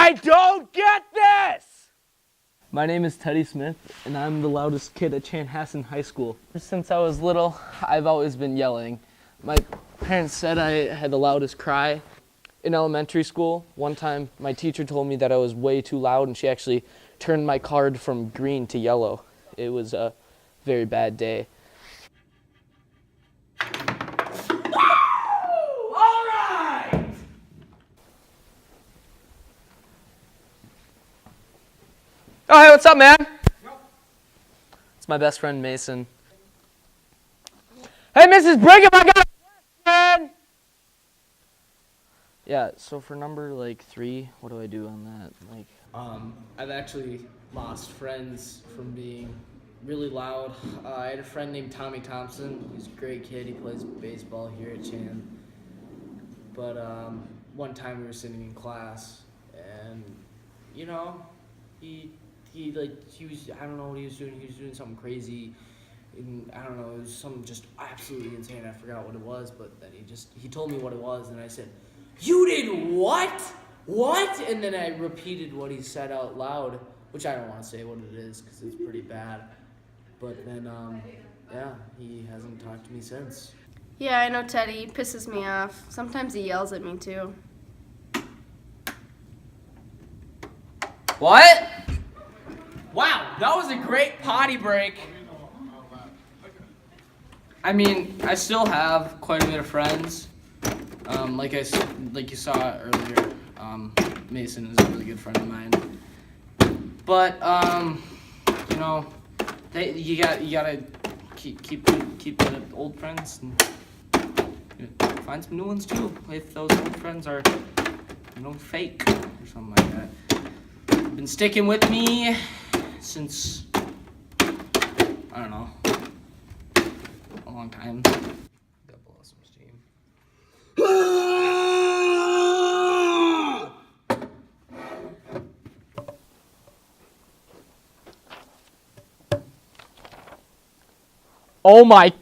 I don't get this! My name is Teddy Smith, and I'm the loudest kid at Chanhassen High School. Since I was little, I've always been yelling. My parents said I had the loudest cry. In elementary school, one time my teacher told me that I was way too loud, and she actually turned my card from green to yellow. It was a very bad day. Oh, hey, what's up, man? It's my best friend, Mason. Hey, Mrs. Brigham, I got a question! Yeah, so for number 3, what do I do on that? I've actually lost friends from being really loud. I had a friend named Tommy Thompson. He's a great kid. He plays baseball here at Chan. But one time we were sitting in class, and he was, I don't know what he was doing. He was doing something crazy. And I don't know, it was something just absolutely insane. I forgot what it was, but then he told me what it was, and I said, "You did what? What?" And then I repeated what he said out loud, which I don't want to say what it is because it's pretty bad. But then, he hasn't talked to me since. Yeah, I know Teddy. He pisses me off. Sometimes he yells at me too. What? Wow, that was a great potty break. I mean, I still have quite a bit of friends. Like you saw earlier, Mason is a really good friend of mine. But you gotta keep the old friends and find some new ones too. If those old friends are fake or something like that. Been sticking with me since I don't know. A long time. Got blow some steam. Oh my